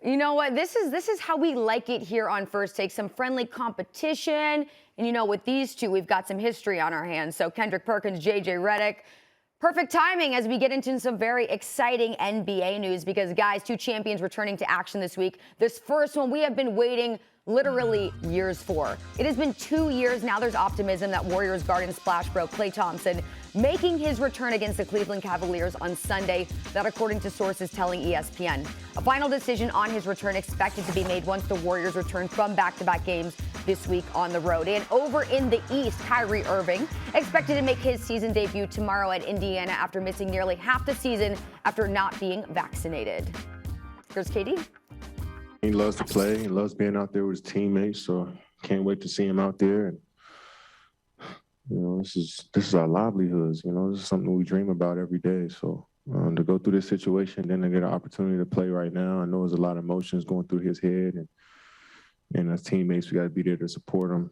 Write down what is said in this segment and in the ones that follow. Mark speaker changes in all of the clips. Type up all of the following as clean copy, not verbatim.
Speaker 1: You know what? This is how we like it here on First Take. Some friendly competition. And you know, with these two, we've got some history on our hands. So Kendrick Perkins, JJ Redick. Perfect timing as we get into some very exciting NBA news because, guys, two champions returning to action this week. This first one we have been waiting literally years for. It has been 2 years now. There's optimism that Warriors guard and splash bro Klay Thompson making his return against the Cleveland Cavaliers on Sunday. That according to sources telling ESPN. A final decision on his return expected to be made once the Warriors return from back-to-back games this week on the road. And over in the East, Kyrie Irving expected to make his season debut tomorrow at Indiana after missing nearly half the season after not being vaccinated. Here's KD.
Speaker 2: He loves to play. He loves being out there with his teammates. So can't wait to see him out there. And you know, this is our livelihoods. You know, this is something we dream about every day. So to go through this situation, then to get an opportunity to play right now, I know there's a lot of emotions going through his head, and as teammates, we got to be there to support him.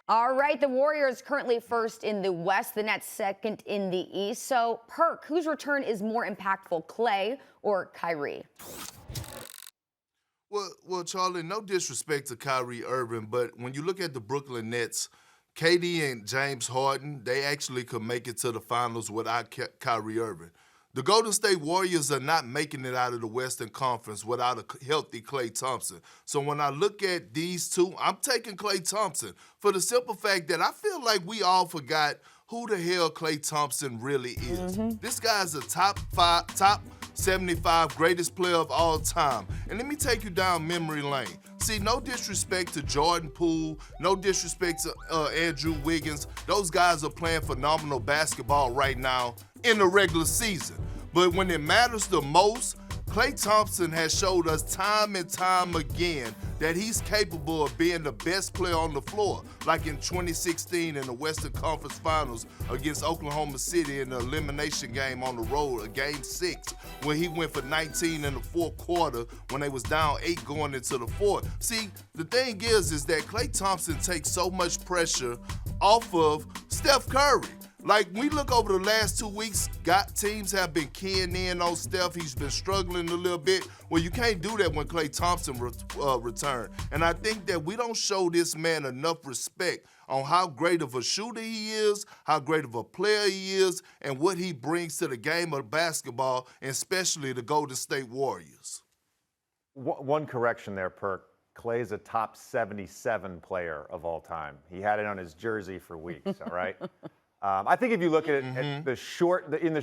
Speaker 1: All right, the Warriors currently first in the West, the Nets second in the East. So, Perk, whose return is more impactful, Klay or Kyrie?
Speaker 3: Well, Charlie, no disrespect to Kyrie Irving, but when you look at the Brooklyn Nets, KD and James Harden, they actually could make it to the finals without Kyrie Irving. The Golden State Warriors are not making it out of the Western Conference without a healthy Klay Thompson. So when I look at these two, I'm taking Klay Thompson for the simple fact that I feel like we all forgot who the hell Klay Thompson really is. This guy's a top 75 greatest player of all time. And let me take you down memory lane. See, no disrespect to Jordan Poole, no disrespect to Andrew Wiggins. Those guys are playing phenomenal basketball right now in the regular season. But when it matters the most, Klay Thompson has showed us time and time again that he's capable of being the best player on the floor, like in 2016 in the Western Conference Finals against Oklahoma City in the elimination game on the road, Game 6, where he went for 19 in the fourth quarter when they was down 8 going into the fourth. See, the thing is that Klay Thompson takes so much pressure off of Steph Curry. Like, we look over the last 2 weeks, teams have been keying in on Steph. He's been struggling a little bit. Well, you can't do that when Klay Thompson return. And I think that we don't show this man enough respect on how great of a shooter he is, how great of a player he is, and what he brings to the game of basketball, and especially the Golden State Warriors.
Speaker 4: One correction there, Perk. Klay's a top 77 player of all time. He had it on his jersey for weeks, all right? I think if you look at it in the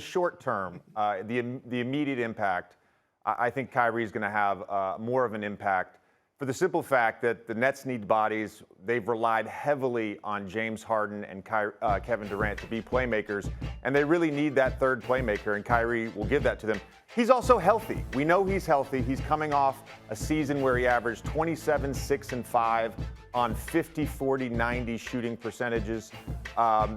Speaker 4: short term, the immediate impact, I think Kyrie is going to have more of an impact for the simple fact that the Nets need bodies. They've relied heavily on James Harden and Kevin Durant to be playmakers, and they really need that third playmaker, and Kyrie will give that to them. He's also healthy. We know he's healthy. He's coming off a season where he averaged 27, 6, and 5 on 50, 40, 90 shooting percentages.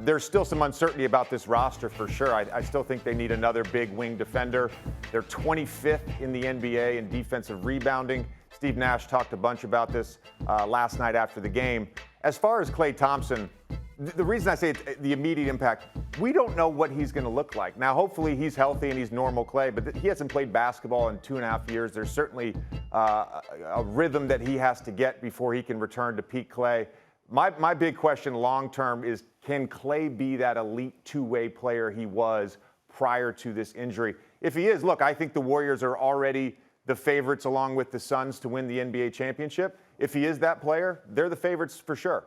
Speaker 4: There's still some uncertainty about this roster for sure. I still think they need another big wing defender. They're 25th in the NBA in defensive rebounding. Steve Nash talked a bunch about this last night after the game. As far as Klay Thompson, the reason I say it's the immediate impact, we don't know what he's going to look like. Now, hopefully he's healthy and he's normal Klay, but he hasn't played basketball in 2.5 years. There's certainly a rhythm that he has to get before he can return to peak Klay. My big question long term is, can Klay be that elite two-way player he was prior to this injury? If he is, look, I think the Warriors are already the favorites along with the Suns to win the NBA championship. If he is that player, they're the favorites for sure.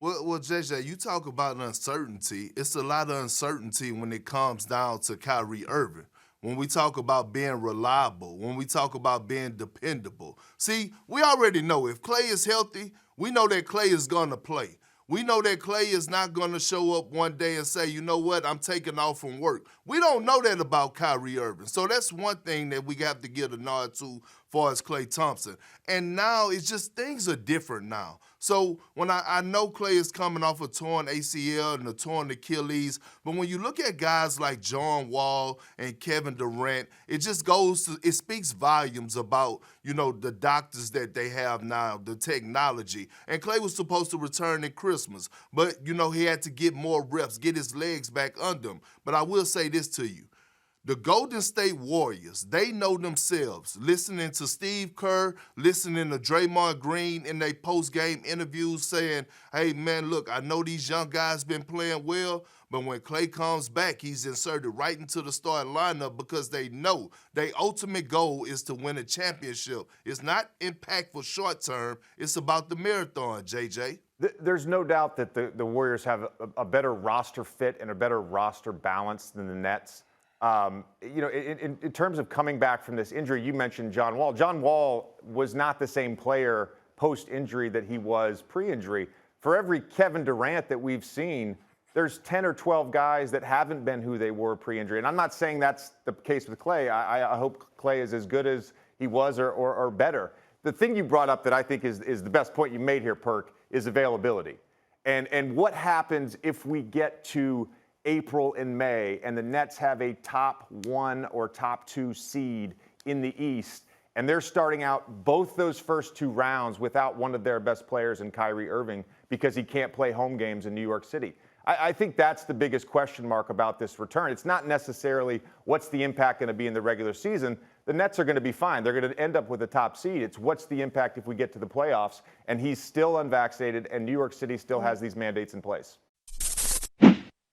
Speaker 3: Well, JJ, you talk about uncertainty. It's a lot of uncertainty when it comes down to Kyrie Irving. When we talk about being reliable, when we talk about being dependable. See, we already know if Klay is healthy, we know that Klay is going to play. We know that Klay is not going to show up one day and say, you know what, I'm taking off from work. We don't know that about Kyrie Irving. So that's one thing that we have to give a nod to far as Klay Thompson. And now it's just things are different now. So when I know Klay is coming off a torn ACL and a torn Achilles, but when you look at guys like John Wall and Kevin Durant, it speaks volumes about, you know, the doctors that they have now, the technology. And Klay was supposed to return at Christmas, but, you know, he had to get more reps, get his legs back under him. But I will say this to you. The Golden State Warriors, they know themselves. Listening to Steve Kerr, listening to Draymond Green in their post-game interviews saying, hey, man, look, I know these young guys been playing well, but when Klay comes back, he's inserted right into the starting lineup because they know their ultimate goal is to win a championship. It's not impactful short-term. It's about the marathon, JJ.
Speaker 4: There's no doubt that the Warriors have a better roster fit and a better roster balance than the Nets. In terms of coming back from this injury, you mentioned John Wall. John Wall was not the same player post-injury that he was pre-injury. For every Kevin Durant that we've seen, there's 10 or 12 guys that haven't been who they were pre-injury. And I'm not saying that's the case with Klay. I hope Klay is as good as he was or better. The thing you brought up that I think is the best point you made here, Perk, is availability. And what happens if we get to April and May, and the Nets have a top 1 or top 2 seed in the East, and they're starting out both those first 2 rounds without one of their best players in Kyrie Irving because he can't play home games in New York City. I think that's the biggest question mark about this return. It's not necessarily what's the impact going to be in the regular season. The Nets are going to be fine. They're going to end up with a top seed. It's what's the impact if we get to the playoffs, and he's still unvaccinated, and New York City still has these mandates in place.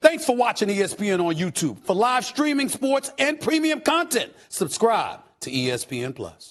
Speaker 5: Thanks for watching ESPN on YouTube. For live streaming sports and premium content, subscribe to ESPN+.